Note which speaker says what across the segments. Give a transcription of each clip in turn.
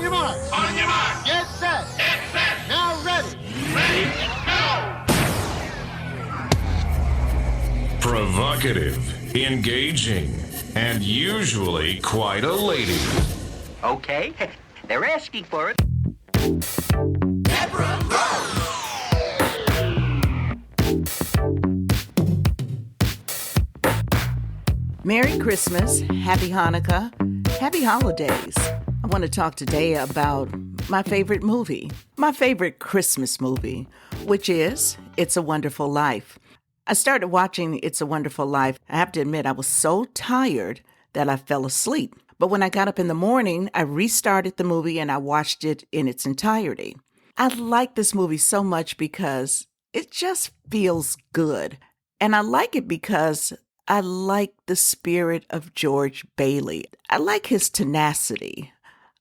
Speaker 1: your mark.
Speaker 2: On your mark.
Speaker 1: Get set.
Speaker 2: Get set.
Speaker 1: Now ready.
Speaker 2: Ready, go.
Speaker 3: Provocative, engaging, and usually quite a lady.
Speaker 4: Okay, they're asking for it.
Speaker 2: Deborah, go.
Speaker 5: Merry Christmas, Happy Hanukkah, Happy Holidays. I want to talk today about my favorite movie, my favorite Christmas movie, which is It's a Wonderful Life. I started watching It's a Wonderful Life. I have to admit, I was so tired that I fell asleep. But when I got up in the morning, I restarted the movie and I watched it in its entirety. I like this movie so much because it just feels good. And I like it because I like the spirit of George Bailey. I like his tenacity.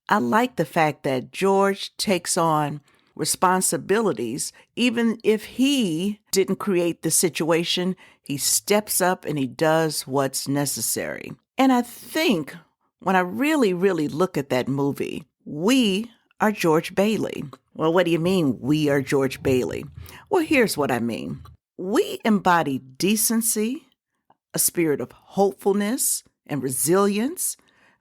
Speaker 5: I like the fact that George takes on responsibilities. Even if he didn't create the situation, he steps up and he does what's necessary. And I think when I really, really look at that movie, we are George Bailey. Well, what do you mean we are George Bailey? Well, here's what I mean. We embody decency, a spirit of hopefulness and resilience.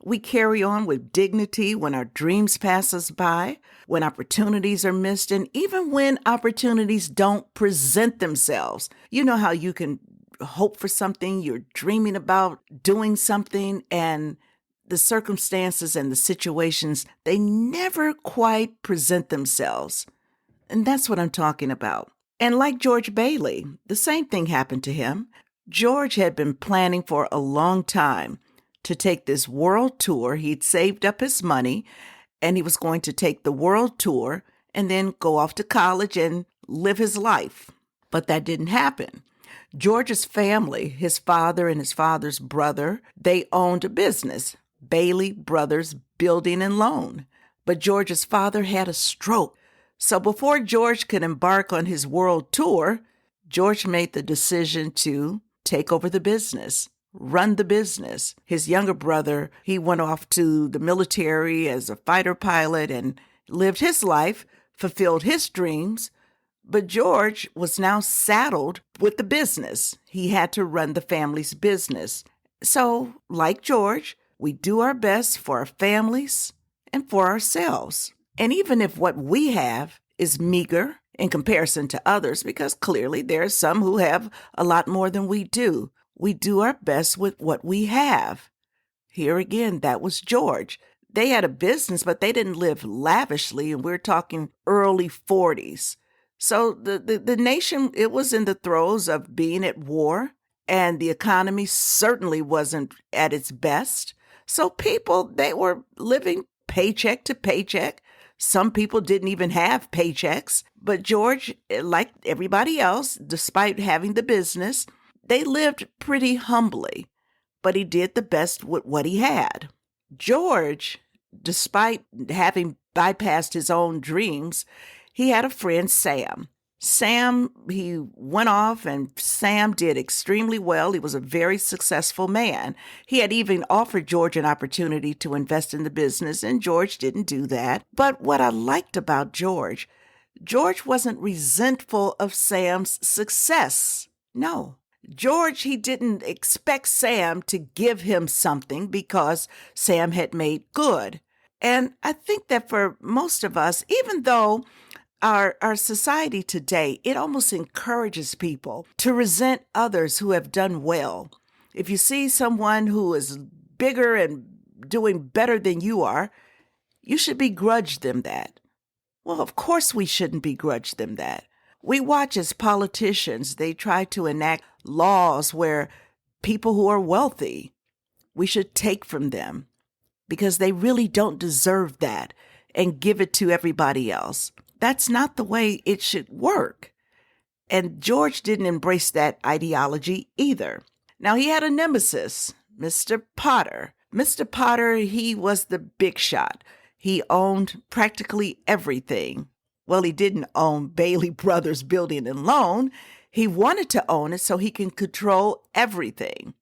Speaker 5: We carry on with dignity when our dreams pass us by, when opportunities are missed, and even when opportunities don't present themselves. You know how you can hope for something, you're dreaming about doing something, and the circumstances and the situations, they never quite present themselves. And that's what I'm talking about. And like George Bailey, the same thing happened to him. George had been planning for a long time to take this world tour. He'd saved up his money and he was going to take the world tour and then go off to college and live his life. But that didn't happen. George's family, his father and his father's brother, they owned a business, Bailey Brothers Building and Loan. But George's father had a stroke. So before George could embark on his world tour, George made the decision to take over the business, run the business. His younger brother, he went off to the military as a fighter pilot and lived his life, fulfilled his dreams. But George was now saddled with the business. He had to run the family's business. So, like George, we do our best for our families and for ourselves. And even if what we have is meager in comparison to others, because clearly there are some who have a lot more than we do our best with what we have. Here again, that was George. They had a business, but they didn't live lavishly, and we're talking early 40s. So the nation, it was in the throes of being at war, and the economy certainly wasn't at its best. So people, they were living paycheck to paycheck. Some people didn't even have paychecks. But George, like everybody else, despite having the business, they lived pretty humbly. But he did the best with what he had. George, despite having bypassed his own dreams, he had a friend, Sam. Sam, he went off and Sam did extremely well. He was a very successful man. He had even offered George an opportunity to invest in the business, and George didn't do that. But what I liked about George wasn't resentful of Sam's success. No. George, he didn't expect Sam to give him something because Sam had made good. And I think that for most of us, even though our society today, it almost encourages people to resent others who have done well. If you see someone who is bigger and doing better than you are, you should begrudge them that. Well, of course we shouldn't begrudge them that. We watch as politicians, they try to enact laws where people who are wealthy, we should take from them because they really don't deserve that and give it to everybody else. That's not the way it should work. And George didn't embrace that ideology either. Now, he had a nemesis, Mr. Potter. Mr. Potter, he was the big shot. He owned practically everything. Well, he didn't own Bailey Brothers Building and Loan. He wanted to own it so he can control everything.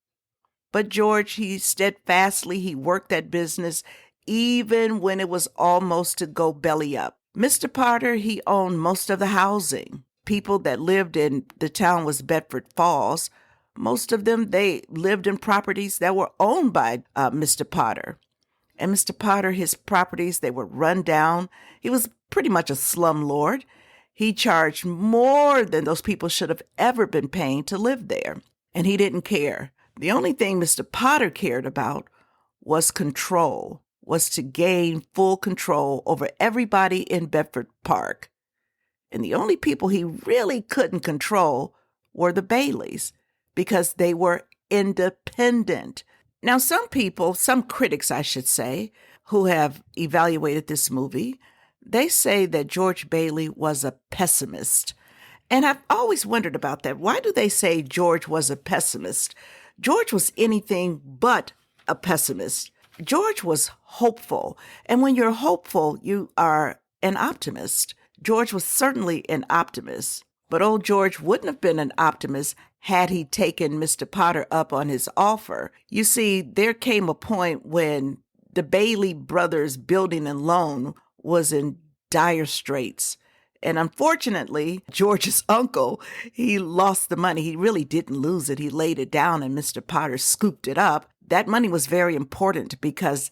Speaker 5: But George, he steadfastly, he worked that business even when it was almost to go belly up. Mr. Potter, he owned most of the housing. People that lived in the town was Bedford Falls. Most of them, they lived in properties that were owned by Mr. Potter. And Mr. Potter, his properties, they were run down. He was pretty much a slumlord. He charged more than those people should have ever been paying to live there. And he didn't care. The only thing Mr. Potter cared about was control, was to gain full control over everybody in Bedford Park. And the only people he really couldn't control were the Baileys because they were independent. Now, some people, some critics, I should say, who have evaluated this movie, they say that George Bailey was a pessimist. And I've always wondered about that. Why do they say George was a pessimist? George was anything but a pessimist. George was hopeful. And when you're hopeful, you are an optimist. George was certainly an optimist. But old George wouldn't have been an optimist had he taken Mr. Potter up on his offer. You see, there came a point when the Bailey brothers' building and loan was in dire straits. And unfortunately, George's uncle, he lost the money. He really didn't lose it. He laid it down and Mr. Potter scooped it up. That money was very important because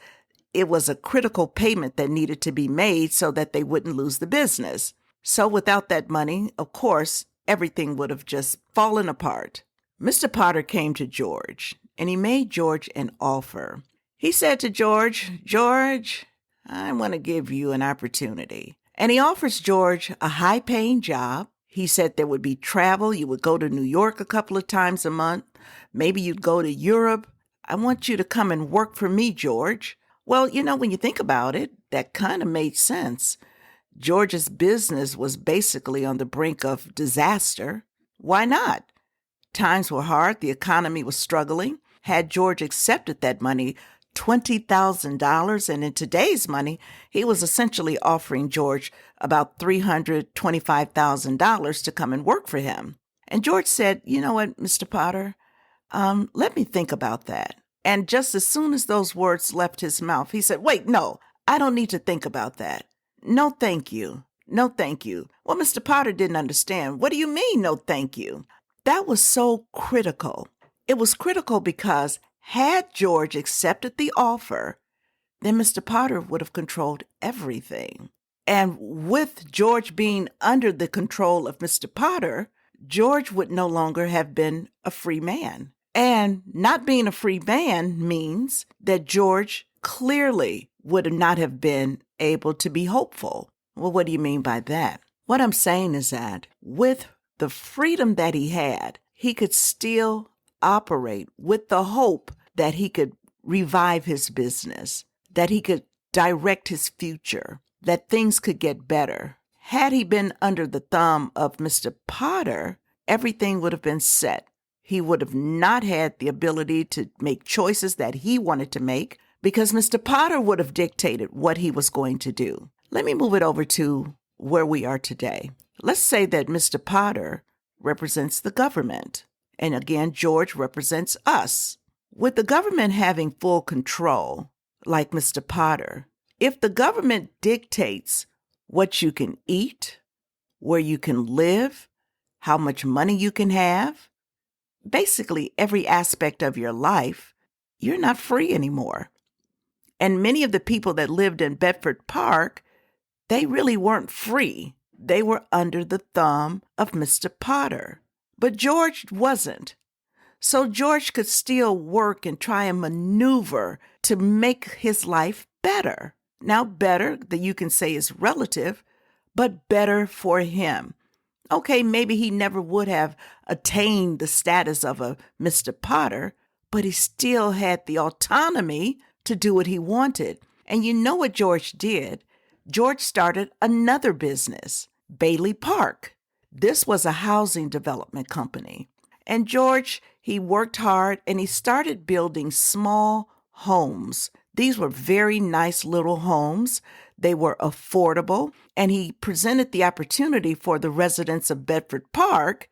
Speaker 5: it was a critical payment that needed to be made so that they wouldn't lose the business. So without that money, of course, everything would have just fallen apart. Mr. Potter came to George and he made George an offer. He said to George, "George, I want to give you an opportunity." And he offers George a high-paying job. He said there would be travel. You would go to New York a couple of times a month. Maybe you'd go to Europe. "I want you to come and work for me, George." Well, when you think about it, that kind of made sense. George's business was basically on the brink of disaster. Why not? Times were hard. The economy was struggling. Had George accepted that money, $20,000, and in today's money, he was essentially offering George about $325,000 to come and work for him. And George said, "You know what, Mr. Potter, let me think about that." And just as soon as those words left his mouth, he said, "Wait, no, I don't need to think about that. No, thank you. No, thank you." Well, Mr. Potter didn't understand. "What do you mean, no, thank you?" That was so critical. It was critical because had George accepted the offer, then Mr. Potter would have controlled everything. And with George being under the control of Mr. Potter, George would no longer have been a free man. And not being a free man means that George clearly would not have been able to be hopeful. Well, what do you mean by that? What I'm saying is that with the freedom that he had, he could still operate with the hope that he could revive his business, that he could direct his future, that things could get better. Had he been under the thumb of Mr. Potter, everything would have been set. He would have not had the ability to make choices that he wanted to make because Mr. Potter would have dictated what he was going to do. Let me move it over to where we are today. Let's say that Mr. Potter represents the government. And again, George represents us. With the government having full control, like Mr. Potter, if the government dictates what you can eat, where you can live, how much money you can have, basically every aspect of your life, you're not free anymore. And many of the people that lived in Bedford Park, they really weren't free. They were under the thumb of Mr. Potter. But George wasn't. So George could still work and try and maneuver to make his life better. Now, better that you can say is relative, but better for him. Okay, maybe he never would have attained the status of a Mr. Potter, but he still had the autonomy to do what he wanted. And you know what George did? George started another business, Bailey Park. This was a housing development company. And George, he worked hard and he started building small homes. These were very nice little homes. They were affordable. And he presented the opportunity for the residents of Bedford Park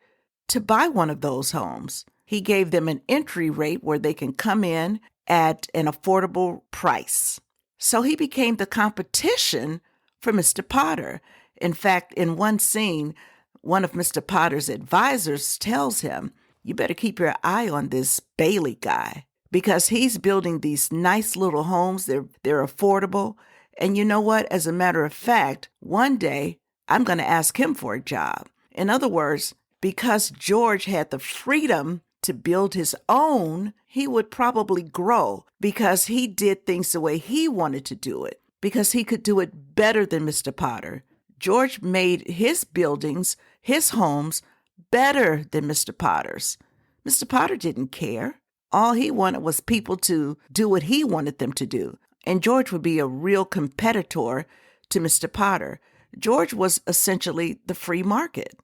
Speaker 5: to buy one of those homes. He gave them an entry rate where they can come in at an affordable price. So he became the competition for Mr. Potter. In fact, in one scene, one of Mr. Potter's advisors tells him, you better keep your eye on this Bailey guy because he's building these nice little homes. They're affordable. And you know what? As a matter of fact, one day I'm going to ask him for a job. In other words, because George had the freedom to build his own, he would probably grow because he did things the way he wanted to do it, because he could do it better than Mr. Potter. George made his buildings, his homes, better than Mr. Potter's. Mr. Potter didn't care. All he wanted was people to do what he wanted them to do. And George would be a real competitor to Mr. Potter. George was essentially the free market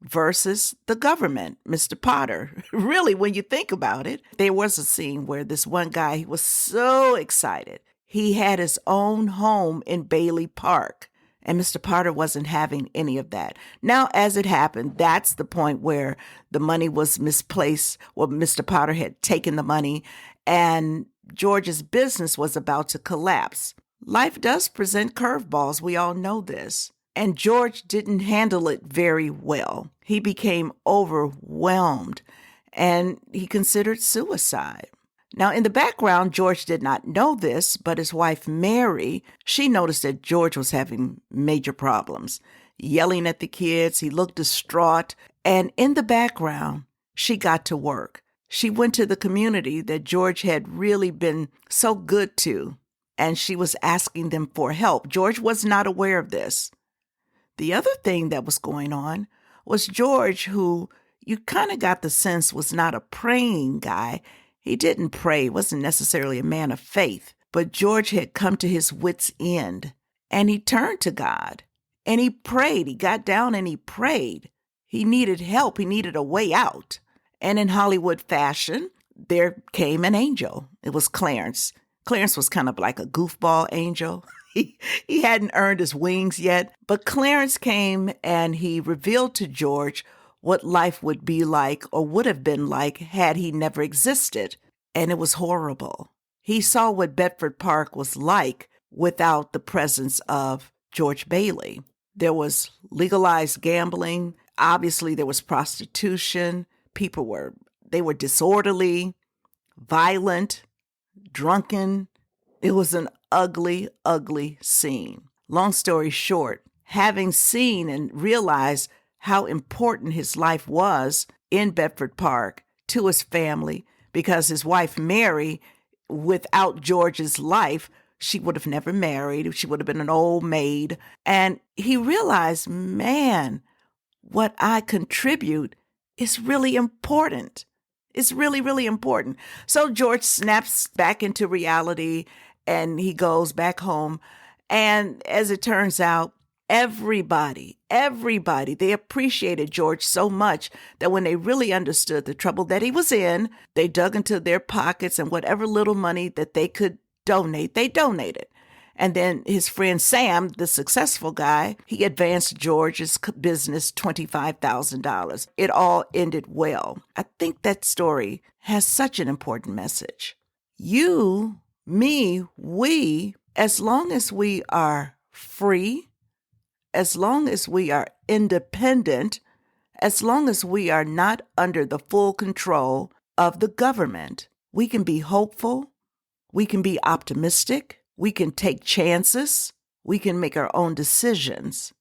Speaker 5: versus the government, Mr. Potter. Really, when you think about it, there was a scene where this one guy, he was so excited. He had his own home in Bailey Park, and Mr. Potter wasn't having any of that. Now, as it happened, that's the point where the money was misplaced. Well, Mr. Potter had taken the money, and George's business was about to collapse. Life does present curveballs. We all know this. And George didn't handle it very well. He became overwhelmed and he considered suicide. Now, in the background, George did not know this, but his wife, Mary, she noticed that George was having major problems, yelling at the kids. He looked distraught. And in the background, she got to work. She went to the community that George had really been so good to, and she was asking them for help. George was not aware of this. The other thing that was going on was George, who you kind of got the sense was not a praying guy. He didn't pray, wasn't necessarily a man of faith, but George had come to his wits' end, and he turned to God, and he prayed. He got down and he prayed. He needed help. He needed a way out. And in Hollywood fashion, there came an angel. It was Clarence. Clarence was kind of like a goofball angel. He hadn't earned his wings yet, but Clarence came and he revealed to George what life would be like or would have been like had he never existed. And it was horrible. He saw what Bedford Park was like without the presence of George Bailey. There was legalized gambling. Obviously, there was prostitution. People were disorderly, violent, drunken. It was an ugly, ugly scene. Long story short, having seen and realized how important his life was in Bedford Park to his family, because his wife, Mary, without George's life, she would have never married. She would have been an old maid. And he realized, man, what I contribute is really important. It's really, really important. So George snaps back into reality and he goes back home. And as it turns out, everybody, they appreciated George so much that when they really understood the trouble that he was in, they dug into their pockets and whatever little money that they could donate, they donated. And then his friend Sam, the successful guy, he advanced George's business $25,000. It all ended well. I think that story has such an important message. You, me, we, as long as we are free, as long as we are independent, as long as we are not under the full control of the government, we can be hopeful, we can be optimistic, we can take chances, we can make our own decisions.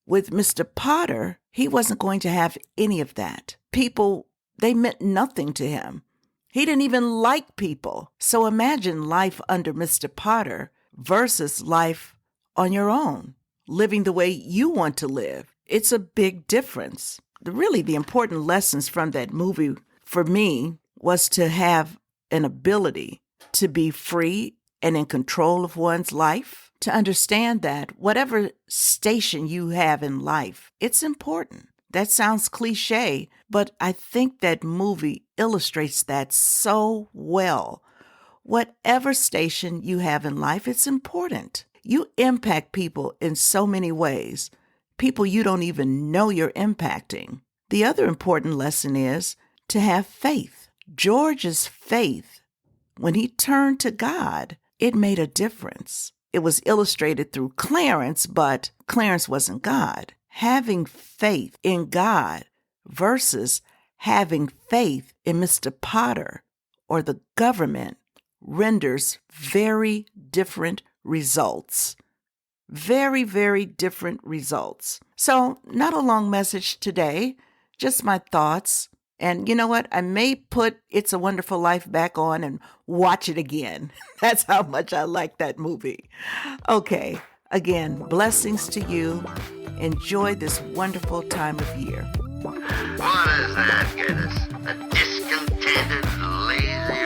Speaker 5: With Mr. Potter, he wasn't going to have any of that. People, they meant nothing to him. He didn't even like people. So imagine life under Mr. Potter versus life on your own, living the way you want to live. It's a big difference. Really, the important lessons from that movie for me was to have an ability to be free and in control of one's life, to understand that whatever station you have in life, it's important. That sounds cliche, but I think that movie illustrates that so well. Whatever station you have in life, it's important. You impact people in so many ways, people you don't even know you're impacting. The other important lesson is to have faith. George's faith, when he turned to God, it made a difference. It was illustrated through Clarence, but Clarence wasn't God. Having faith in God versus having faith in Mr. Potter or the government renders very different results. Very, very different results. So, not a long message today, just my thoughts. And you know what? I may put It's a Wonderful Life back on and watch it again. That's how much I like that movie. Okay, again, blessings to you. Enjoy this wonderful time of year.
Speaker 1: What does that get us? A discontented, lazy